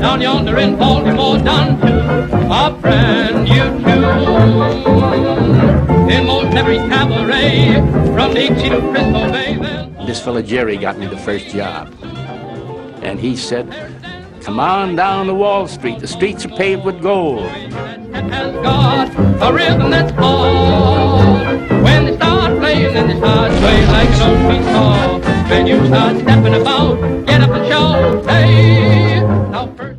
down yonder in Baltimore, done to a brand new tune. In most every cabaret, from Dixie to Frisco Bay. This fella Jerry got me the first job. And he said, come on down to Wall Street. The streets are paved with gold. Has got a rhythm that's hard. When they start playing and they start swaying like an old sweet song. When you start stepping about, get up and show. Hey, now first.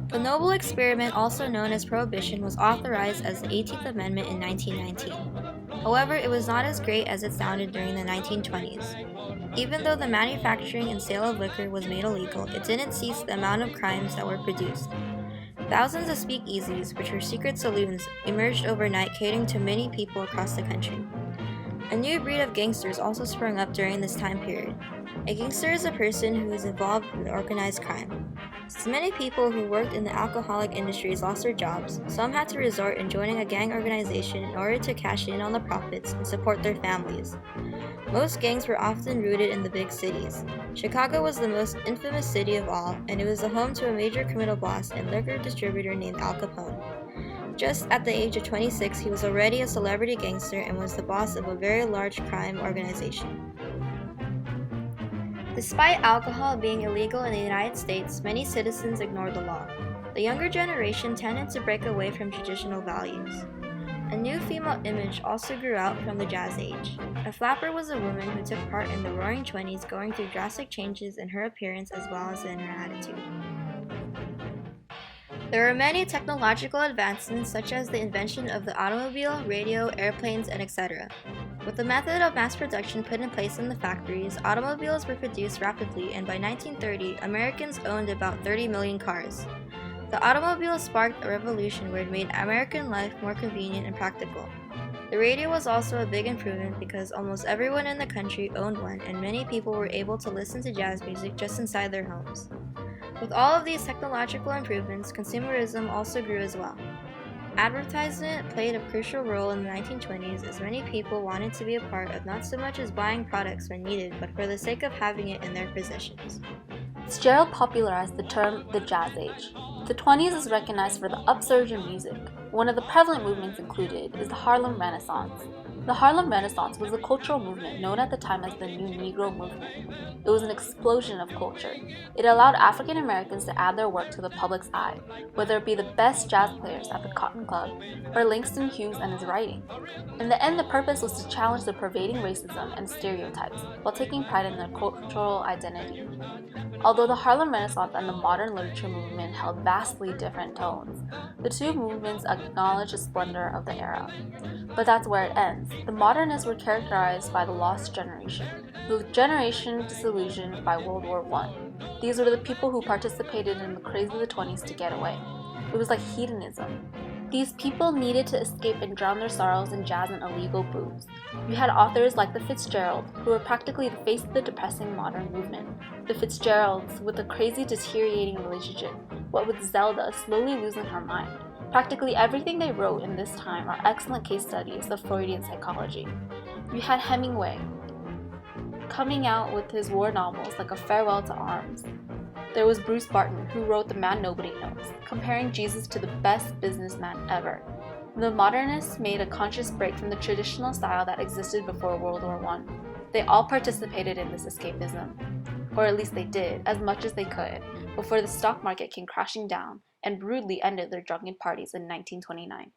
The Noble Experiment, also known as Prohibition, was authorized as the 18th Amendment in 1919. However, it was not as great as it sounded during the 1920s. Even though the manufacturing and sale of liquor was made illegal, it didn't cease the amount of crimes that were produced. Thousands of speakeasies, which were secret saloons, emerged overnight, catering to many people across the country. A new breed of gangsters also sprung up during this time period. A gangster is a person who is involved in organized crime. Since many people who worked in the alcoholic industries lost their jobs, some had to resort in joining a gang organization in order to cash in on the profits and support their families. Most gangs were often rooted in the big cities. Chicago was the most infamous city of all, and it was the home to a major criminal boss and liquor distributor named Al Capone. Just at the age of 26, he was already a celebrity gangster and was the boss of a very large crime organization. Despite alcohol being illegal in the United States, many citizens ignored the law. The younger generation tended to break away from traditional values. A new female image also grew out from the Jazz Age. A flapper was a woman who took part in the Roaring Twenties, going through drastic changes in her appearance as well as in her attitude. There were many technological advancements, such as the invention of the automobile, radio, airplanes, and etc. With the method of mass production put in place in the factories, automobiles were produced rapidly, and by 1930, Americans owned about 30 million cars. The automobile sparked a revolution where it made American life more convenient and practical. The radio was also a big improvement because almost everyone in the country owned one, and many people were able to listen to jazz music just inside their homes. With all of these technological improvements, consumerism also grew as well. Advertisement played a crucial role in the 1920s, as many people wanted to be a part of not so much as buying products when needed, but for the sake of having it in their possessions. Fitzgerald popularized the term the Jazz Age. The 20s is recognized for the upsurge in music. One of the prevalent movements included is the Harlem Renaissance. The Harlem Renaissance was a cultural movement known at the time as the New Negro Movement. It was an explosion of culture. It allowed African Americans to add their work to the public's eye, whether it be the best jazz players at the Cotton Club or Langston Hughes and his writing. In the end, the purpose was to challenge the pervading racism and stereotypes while taking pride in their cultural identity. Although the Harlem Renaissance and the modern literature movement held vastly different tones, the two movements acknowledged the splendor of the era. But that's where it ends. The modernists were characterized by the lost generation, the generation disillusioned by World War I. These were the people who participated in the craze of the 20s to get away. It was like hedonism. These people needed to escape and drown their sorrows in jazz and illegal booze. You had authors like the Fitzgerald, who were practically the face of the depressing modern movement. The Fitzgeralds, with a crazy deteriorating relationship, what with Zelda slowly losing her mind. Practically everything they wrote in this time are excellent case studies of Freudian psychology. You had Hemingway coming out with his war novels like A Farewell to Arms. There was Bruce Barton, who wrote The Man Nobody Knows, comparing Jesus to the best businessman ever. The modernists made a conscious break from the traditional style that existed before World War I. They all participated in this escapism, or at least they did, as much as they could, before the stock market came crashing down and brutally ended their drunken parties in 1929.